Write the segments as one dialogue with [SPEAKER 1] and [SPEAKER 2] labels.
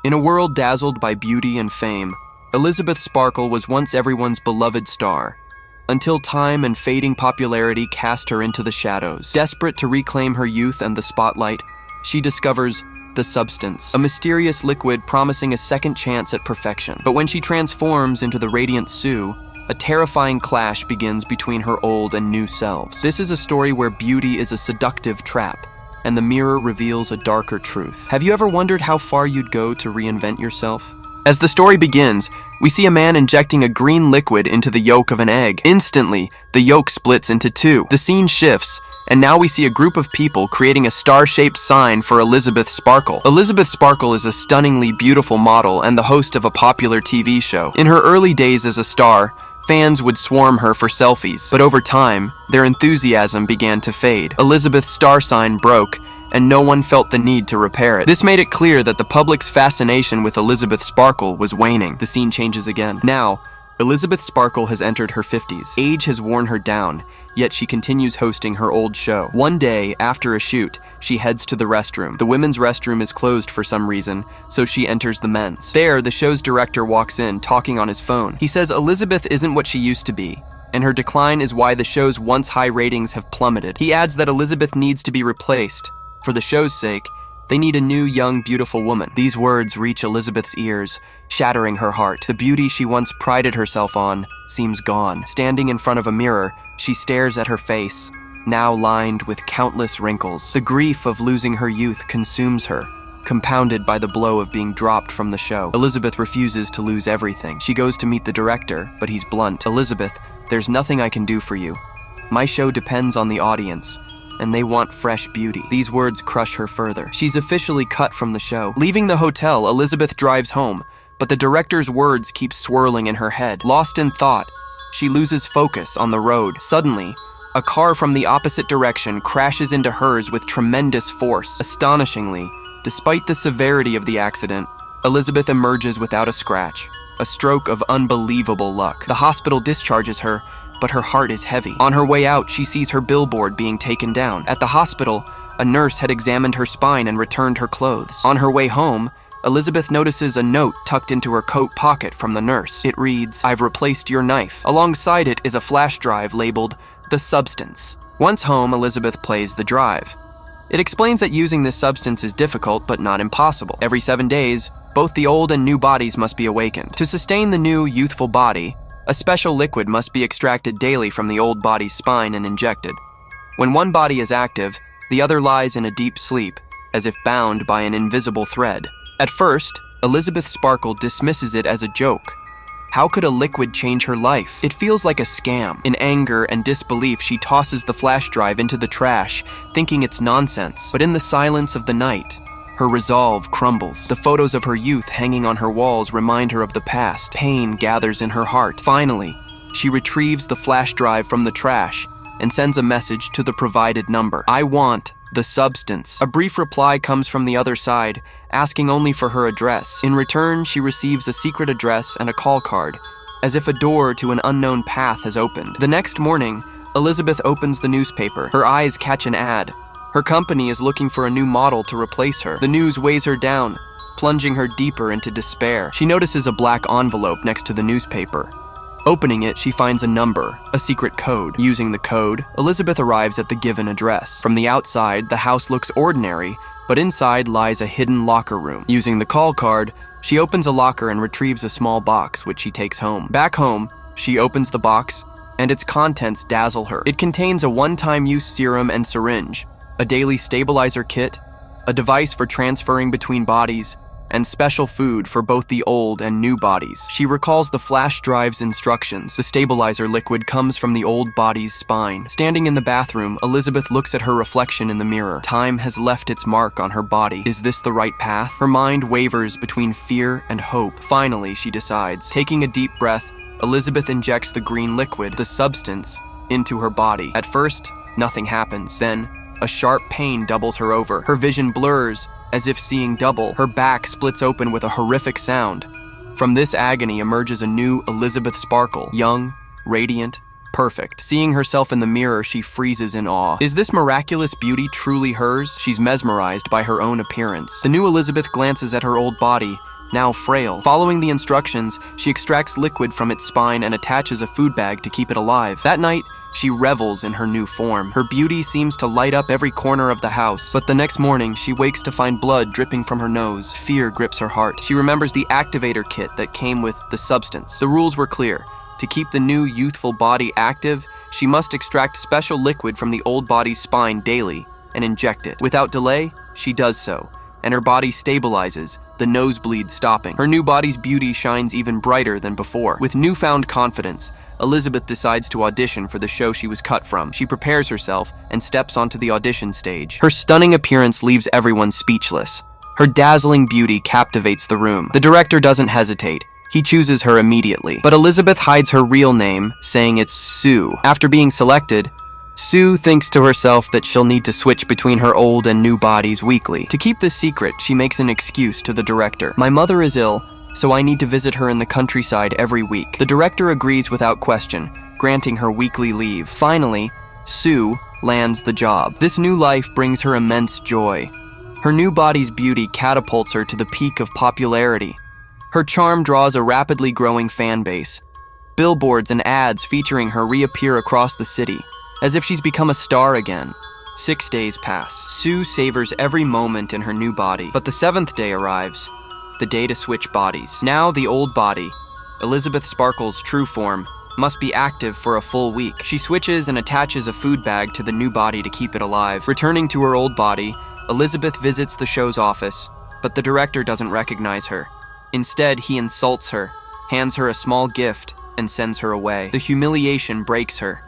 [SPEAKER 1] In a world dazzled by beauty and fame, Elizabeth Sparkle was once everyone's beloved star, until time and fading popularity cast her into the shadows. Desperate to reclaim her youth and the spotlight, she discovers the substance, a mysterious liquid promising a second chance at perfection. But when she transforms into the radiant Sue, a terrifying clash begins between her old and new selves. This is a story where beauty is a seductive trap, and the mirror reveals a darker truth. Have you ever wondered how far you'd go to reinvent yourself? As the story begins, we see a man injecting a green liquid into the yolk of an egg. Instantly, the yolk splits into two. The scene shifts, and now we see a group of people creating a star-shaped sign for Elizabeth Sparkle. Elizabeth Sparkle is a stunningly beautiful model and the host of a popular TV show. In her early days as a star, fans would swarm her for selfies, but over time, their enthusiasm began to fade. Elizabeth's star sign broke, and no one felt the need to repair it. This made it clear that the public's fascination with Elizabeth Sparkle was waning. The scene changes again. Now, Elizabeth Sparkle has entered her 50s. Age has worn her down, yet she continues hosting her old show. One day, after a shoot, she heads to the restroom. The women's restroom is closed for some reason, so she enters the men's. There, the show's director walks in, talking on his phone. He says Elizabeth isn't what she used to be, and her decline is why the show's once high ratings have plummeted. He adds that Elizabeth needs to be replaced. For the show's sake, they need a new, young, beautiful woman. These words reach Elizabeth's ears, shattering her heart. The beauty she once prided herself on seems gone. Standing in front of a mirror, she stares at her face, now lined with countless wrinkles. The grief of losing her youth consumes her, compounded by the blow of being dropped from the show. Elizabeth refuses to lose everything. She goes to meet the director, but he's blunt. "Elizabeth, there's nothing I can do for you. My show depends on the audience, and they want fresh beauty." These words crush her further. She's officially cut from the show. Leaving the hotel, Elizabeth drives home, but the director's words keep swirling in her head. Lost in thought, she loses focus on the road. Suddenly, a car from the opposite direction crashes into hers with tremendous force. Astonishingly, despite the severity of the accident, Elizabeth emerges without a scratch, a stroke of unbelievable luck. The hospital discharges her, but her heart is heavy. On her way out, she sees her billboard being taken down. At the hospital, a nurse had examined her spine and returned her clothes. On her way home, Elizabeth notices a note tucked into her coat pocket from the nurse. It reads, "I've replaced your knife." Alongside it is a flash drive labeled "The Substance." Once home, Elizabeth plays the drive. It explains that using this substance is difficult but not impossible. Every 7 days, both the old and new bodies must be awakened. To sustain the new, youthful body, a special liquid must be extracted daily from the old body's spine and injected. When one body is active, the other lies in a deep sleep, as if bound by an invisible thread. At first, Elizabeth Sparkle dismisses it as a joke. How could a liquid change her life? It feels like a scam. In anger and disbelief, she tosses the flash drive into the trash, thinking it's nonsense. But in the silence of the night, her resolve crumbles. The photos of her youth hanging on her walls remind her of the past. Pain gathers in her heart. Finally, she retrieves the flash drive from the trash and sends a message to the provided number. "I want the substance." A brief reply comes from the other side, asking only for her address. In return, she receives a secret address and a call card, as if a door to an unknown path has opened. The next morning, Elizabeth opens the newspaper. Her eyes catch an ad. Her company is looking for a new model to replace her. The news weighs her down, plunging her deeper into despair. She notices a black envelope next to the newspaper. Opening it, she finds a number, a secret code. Using the code, Elizabeth arrives at the given address. From the outside, the house looks ordinary, but inside lies a hidden locker room. Using the call card, she opens a locker and retrieves a small box, which she takes home. Back home, she opens the box, and its contents dazzle her. It contains a one-time use serum and syringe, a daily stabilizer kit, a device for transferring between bodies, and special food for both the old and new bodies. She recalls the flash drive's instructions. The stabilizer liquid comes from the old body's spine. Standing in the bathroom, Elizabeth looks at her reflection in the mirror. Time has left its mark on her body. Is this the right path? Her mind wavers between fear and hope. Finally, she decides. Taking a deep breath, Elizabeth injects the green liquid, the substance, into her body. At first, nothing happens. Then, a sharp pain doubles her over. Her vision blurs, as if seeing double. Her back splits open with a horrific sound. From this agony emerges a new Elizabeth Sparkle, young, radiant, perfect. Seeing herself in the mirror, she freezes in awe. Is this miraculous beauty truly hers? She's mesmerized by her own appearance. The new Elizabeth glances at her old body, now frail. Following the instructions, she extracts liquid from its spine and attaches a food bag to keep it alive. That night, she revels in her new form. Her beauty seems to light up every corner of the house, but the next morning, she wakes to find blood dripping from her nose. Fear grips her heart. She remembers the activator kit that came with the substance. The rules were clear. To keep the new youthful body active, she must extract special liquid from the old body's spine daily and inject it. Without delay, she does so, and her body stabilizes, the nosebleed stopping. Her new body's beauty shines even brighter than before. With newfound confidence, Elizabeth decides to audition for the show she was cut from. She prepares herself and steps onto the audition stage. Her stunning appearance leaves everyone speechless. Her dazzling beauty captivates the room. The director doesn't hesitate. He chooses her immediately. But Elizabeth hides her real name, saying it's Sue. After being selected, Sue thinks to herself that she'll need to switch between her old and new bodies weekly. To keep this secret, she makes an excuse to the director. "My mother is ill, so I need to visit her in the countryside every week." The director agrees without question, granting her weekly leave. Finally, Sue lands the job. This new life brings her immense joy. Her new body's beauty catapults her to the peak of popularity. Her charm draws a rapidly growing fan base. Billboards and ads featuring her reappear across the city, as if she's become a star again. 6 days pass. Sue savors every moment in her new body, but the 7th day arrives. The day to switch bodies. Now the old body, Elizabeth Sparkle's true form, must be active for a full week. She switches and attaches a food bag to the new body to keep it alive. Returning to her old body, Elizabeth visits the show's office, but the director doesn't recognize her. Instead, he insults her, hands her a small gift, and sends her away. The humiliation breaks her.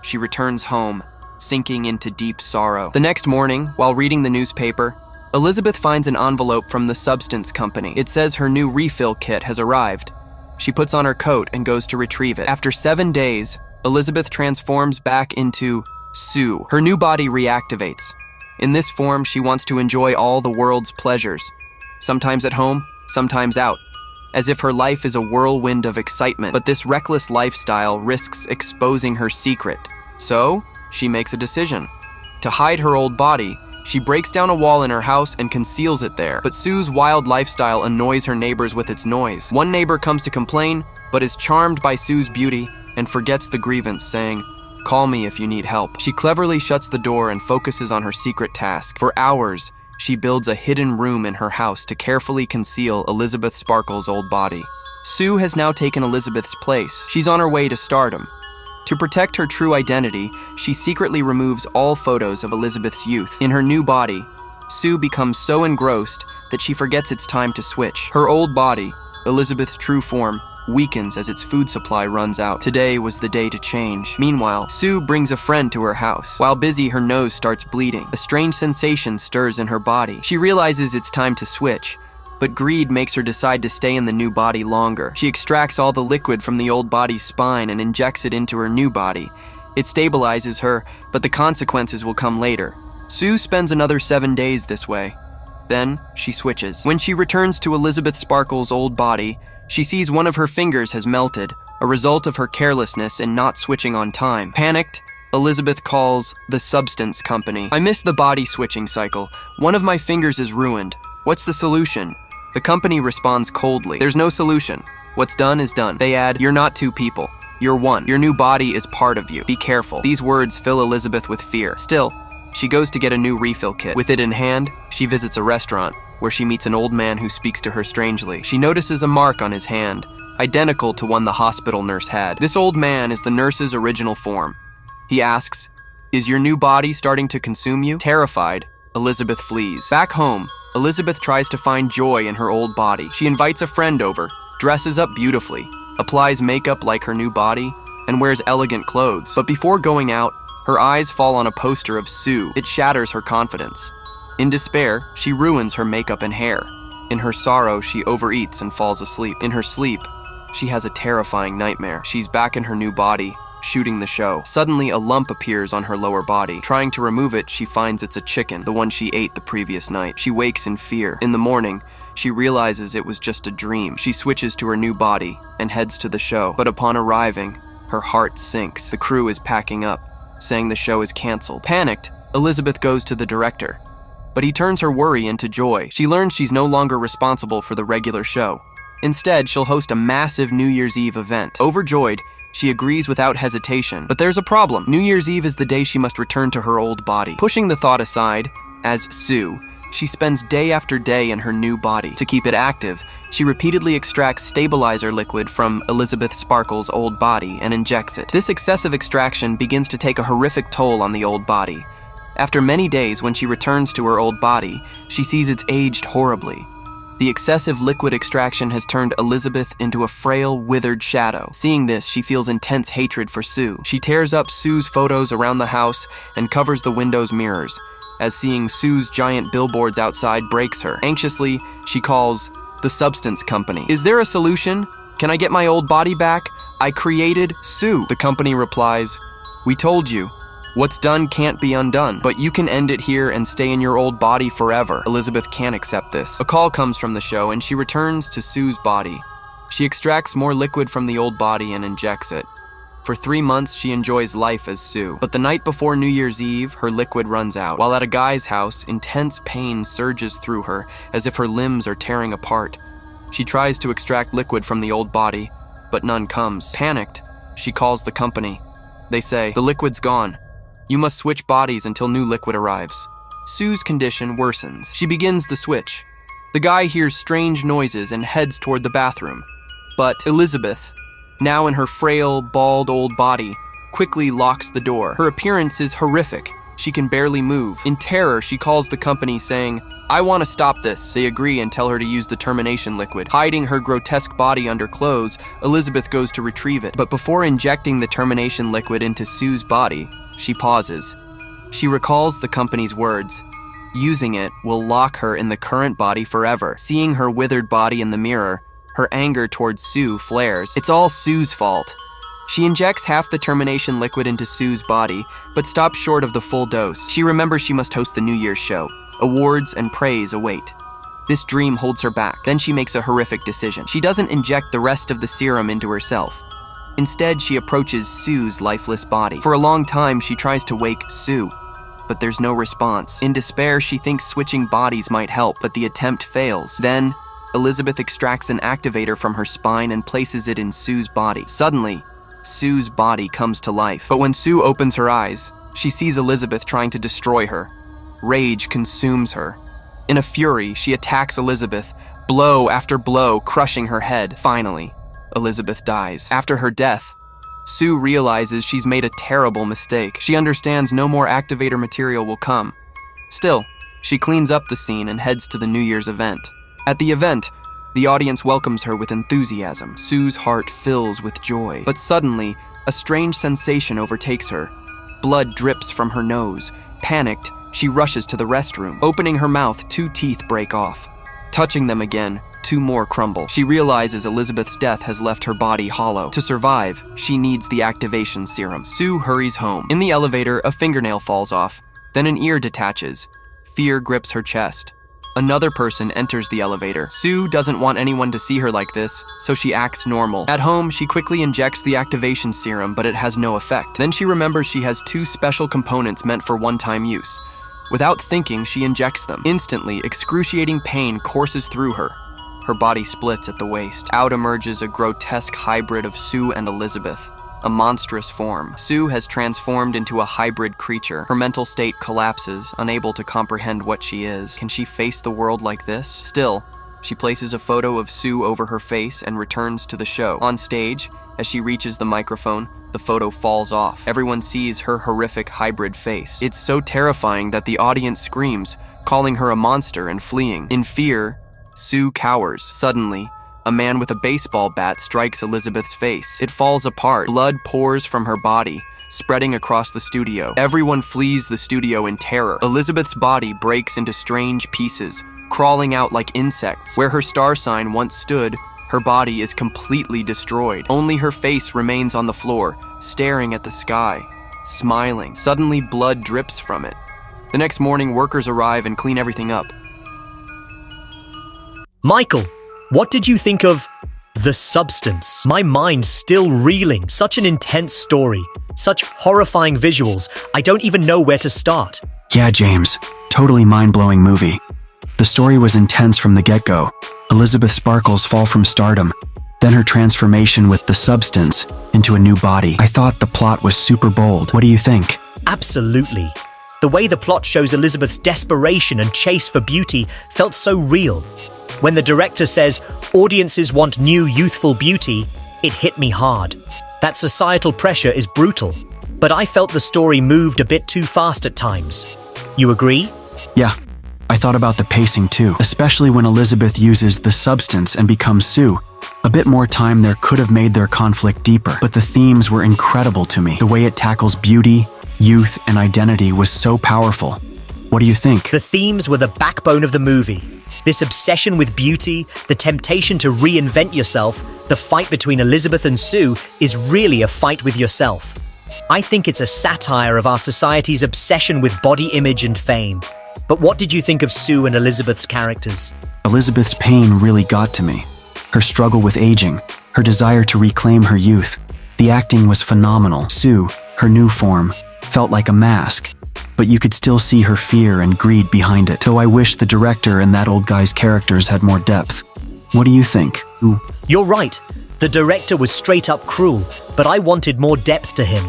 [SPEAKER 1] She returns home, sinking into deep sorrow. The next morning, while reading the newspaper, Elizabeth finds an envelope from the substance company. It says her new refill kit has arrived. She puts on her coat and goes to retrieve it. After 7 days, Elizabeth transforms back into Sue. Her new body reactivates. In this form, she wants to enjoy all the world's pleasures, sometimes at home, sometimes out, as if her life is a whirlwind of excitement. But this reckless lifestyle risks exposing her secret. So, she makes a decision. To hide her old body, she breaks down a wall in her house and conceals it there. But Sue's wild lifestyle annoys her neighbors with its noise. One neighbor comes to complain, but is charmed by Sue's beauty and forgets the grievance, saying, "Call me if you need help." She cleverly shuts the door and focuses on her secret task. For hours, she builds a hidden room in her house to carefully conceal Elizabeth Sparkle's old body. Sue has now taken Elizabeth's place. She's on her way to stardom. To protect her true identity, she secretly removes all photos of Elizabeth's youth. In her new body, Sue becomes so engrossed that she forgets it's time to switch. Her old body, Elizabeth's true form, weakens as its food supply runs out. Today was the day to change. Meanwhile, Sue brings a friend to her house. While busy, her nose starts bleeding. A strange sensation stirs in her body. She realizes it's time to switch, but greed makes her decide to stay in the new body longer. She extracts all the liquid from the old body's spine and injects it into her new body. It stabilizes her, but the consequences will come later. Sue spends another 7 days this way. Then, she switches. When she returns to Elizabeth Sparkle's old body, she sees one of her fingers has melted, a result of her carelessness and not switching on time. Panicked, Elizabeth calls the substance company. "I missed the body switching cycle. One of my fingers is ruined. What's the solution?" The company responds coldly. "There's no solution. What's done is done." They add, "You're not two people. You're one. Your new body is part of you. Be careful." These words fill Elizabeth with fear. Still, she goes to get a new refill kit. With it in hand, she visits a restaurant, where she meets an old man who speaks to her strangely. She notices a mark on his hand, identical to one the hospital nurse had. This old man is the nurse's original form. He asks, "Is your new body starting to consume you?" Terrified, Elizabeth flees. Back home, Elizabeth tries to find joy in her old body. She invites a friend over, dresses up beautifully, applies makeup like her new body, and wears elegant clothes. But before going out, her eyes fall on a poster of Sue. It shatters her confidence. In despair, she ruins her makeup and hair. In her sorrow, she overeats and falls asleep. In her sleep, she has a terrifying nightmare. She's back in her new body, shooting the show. Suddenly, a lump appears on her lower body. Trying to remove it, she finds it's a chicken, the one she ate the previous night. She wakes in fear. In the morning, she realizes it was just a dream. She switches to her new body and heads to the show. But upon arriving, her heart sinks. The crew is packing up, saying the show is canceled. Panicked, Elizabeth goes to the director. But he turns her worry into joy. She learns she's no longer responsible for the regular show. Instead, she'll host a massive New Year's Eve event. Overjoyed, she agrees without hesitation. But there's a problem. New Year's Eve is the day she must return to her old body. Pushing the thought aside, as Sue, she spends day after day in her new body. To keep it active, she repeatedly extracts stabilizer liquid from Elizabeth Sparkle's old body and injects it. This excessive extraction begins to take a horrific toll on the old body. After many days, when she returns to her old body, she sees it's aged horribly. The excessive liquid extraction has turned Elizabeth into a frail, withered shadow. Seeing this, she feels intense hatred for Sue. She tears up Sue's photos around the house and covers the window's mirrors, as seeing Sue's giant billboards outside breaks her. Anxiously, she calls the substance company. "Is there a solution? Can I get my old body back? I created Sue." The company replies, "We told you. What's done can't be undone, but you can end it here and stay in your old body forever." Elizabeth can't accept this. A call comes from the show and she returns to Sue's body. She extracts more liquid from the old body and injects it. For 3 months, she enjoys life as Sue. But the night before New Year's Eve, her liquid runs out. While at a guy's house, intense pain surges through her as if her limbs are tearing apart. She tries to extract liquid from the old body, but none comes. Panicked, she calls the company. They say, "The liquid's gone. You must switch bodies until new liquid arrives." Sue's condition worsens. She begins the switch. The guy hears strange noises and heads toward the bathroom. But Elizabeth, now in her frail, bald old body, quickly locks the door. Her appearance is horrific. She can barely move. In terror, she calls the company saying, "I want to stop this." They agree and tell her to use the termination liquid. Hiding her grotesque body under clothes, Elizabeth goes to retrieve it. But before injecting the termination liquid into Sue's body, she pauses. She recalls the company's words. Using it will lock her in the current body forever. Seeing her withered body in the mirror, her anger towards Sue flares. It's all Sue's fault. She injects half the termination liquid into Sue's body, but stops short of the full dose. She remembers she must host the New Year's show. Awards and praise await. This dream holds her back. Then she makes a horrific decision. She doesn't inject the rest of the serum into herself. Instead, she approaches Sue's lifeless body. For a long time, she tries to wake Sue, but there's no response. In despair, she thinks switching bodies might help, but the attempt fails. Then, Elizabeth extracts an activator from her spine and places it in Sue's body. Suddenly, Sue's body comes to life. But when Sue opens her eyes, she sees Elizabeth trying to destroy her. Rage consumes her. In a fury, she attacks Elizabeth, blow after blow, crushing her head. Finally, Elizabeth dies. After her death, Sue realizes she's made a terrible mistake. She understands no more activator material will come. Still, she cleans up the scene and heads to the New Year's event. At the event, the audience welcomes her with enthusiasm. Sue's heart fills with joy. But suddenly, a strange sensation overtakes her. Blood drips from her nose. Panicked, she rushes to the restroom. Opening her mouth, 2 teeth break off. Touching them again, 2 more crumble. She realizes Elizabeth's death has left her body hollow. To survive, she needs the activation serum. Sue hurries home. In the elevator, a fingernail falls off. Then an ear detaches. Fear grips her chest. Another person enters the elevator. Sue doesn't want anyone to see her like this, so she acts normal. At home, she quickly injects the activation serum, but it has no effect. Then she remembers she has 2 special components meant for one-time use. Without thinking, she injects them. Instantly, excruciating pain courses through her. Her body splits at the waist. Out emerges a grotesque hybrid of Sue and Elizabeth. A monstrous form. Sue has transformed into a hybrid creature. Her mental state collapses, unable to comprehend what she is. Can she face the world like this? Still, she places a photo of Sue over her face and returns to the show. On stage, as she reaches the microphone, the photo falls off. Everyone sees her horrific hybrid face. It's so terrifying that the audience screams, calling her a monster and fleeing. In fear, Sue cowers. Suddenly, a man with a baseball bat strikes Elizabeth's face. It falls apart. Blood pours from her body, spreading across the studio. Everyone flees the studio in terror. Elizabeth's body breaks into strange pieces, crawling out like insects. Where her star sign once stood, her body is completely destroyed. Only her face remains on the floor, staring at the sky, smiling. Suddenly, blood drips from it. The next morning, workers arrive and clean everything up.
[SPEAKER 2] Michael, what did you think of The Substance? My mind's still reeling. Such an intense story. Such horrifying visuals. I don't even know where to start.
[SPEAKER 3] Yeah, James. Totally mind-blowing movie. The story was intense from the get-go. Elizabeth Sparkle's fall from stardom, then her transformation with the substance into a new body. I thought the plot was super bold. What do you think?
[SPEAKER 2] Absolutely. The way the plot shows Elizabeth's desperation and chase for beauty felt so real. When the director says, audiences want new youthful beauty, it hit me hard. That societal pressure is brutal, but I felt the story moved a bit too fast at times. You agree?
[SPEAKER 3] Yeah, I thought about the pacing too, especially when Elizabeth uses the substance and becomes Sue. A bit more time there could have made their conflict deeper, but the themes were incredible to me. The way it tackles beauty, youth, and identity was so powerful. What do you think?
[SPEAKER 2] The themes were the backbone of the movie. This obsession with beauty, the temptation to reinvent yourself, the fight between Elizabeth and Sue is really a fight with yourself. I think it's a satire of our society's obsession with body image and fame. But what did you think of Sue and Elizabeth's characters?
[SPEAKER 3] Elizabeth's pain really got to me. Her struggle with aging, her desire to reclaim her youth. The acting was phenomenal. Sue, her new form, felt like a mask, but you could still see her fear and greed behind it. Though I wish the director and that old guy's characters had more depth. What do you think? Ooh.
[SPEAKER 2] You're right. The director was straight up cruel, but I wanted more depth to him.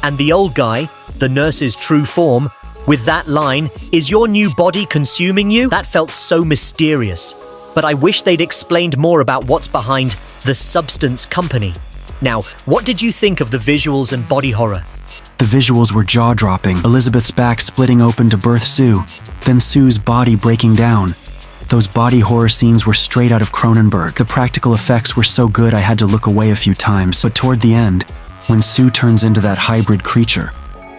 [SPEAKER 2] And the old guy, the nurse's true form, with that line, "Is your new body consuming you?" That felt so mysterious. But I wish they'd explained more about what's behind the substance company. Now, what did you think of the visuals and body horror?
[SPEAKER 3] The visuals were jaw-dropping. Elizabeth's back splitting open to birth Sue, then Sue's body breaking down. Those body horror scenes were straight out of Cronenberg. The practical effects were so good I had to look away a few times. But toward the end, when Sue turns into that hybrid creature,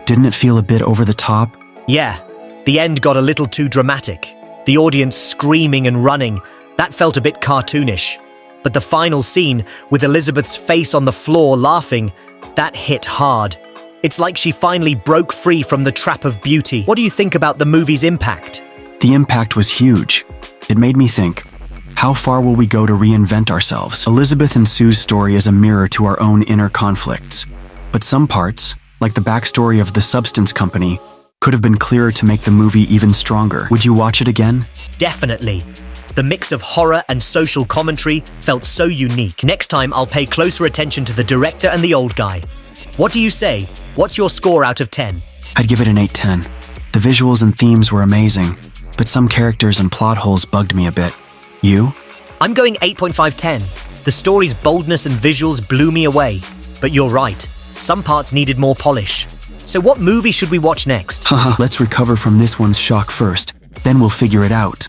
[SPEAKER 3] didn't it feel a bit over the top?
[SPEAKER 2] Yeah, the end got a little too dramatic. The audience screaming and running, that felt a bit cartoonish. But the final scene, with Elizabeth's face on the floor laughing, that hit hard. It's like she finally broke free from the trap of beauty. What do you think about the movie's impact?
[SPEAKER 3] The impact was huge. It made me think, how far will we go to reinvent ourselves? Elizabeth and Sue's story is a mirror to our own inner conflicts. But some parts, like the backstory of the substance company, could have been clearer to make the movie even stronger. Would you watch it again?
[SPEAKER 2] Definitely. The mix of horror and social commentary felt so unique. Next time, I'll pay closer attention to the director and the old guy. What do you say? What's your score out of 10?
[SPEAKER 3] I'd give it an 8/10. The visuals and themes were amazing, but some characters and plot holes bugged me a bit. You?
[SPEAKER 2] I'm going 8.5/10. The story's boldness and visuals blew me away. But you're right, some parts needed more polish. So what movie should we watch next?
[SPEAKER 3] Haha, let's recover from this one's shock first, then we'll figure it out.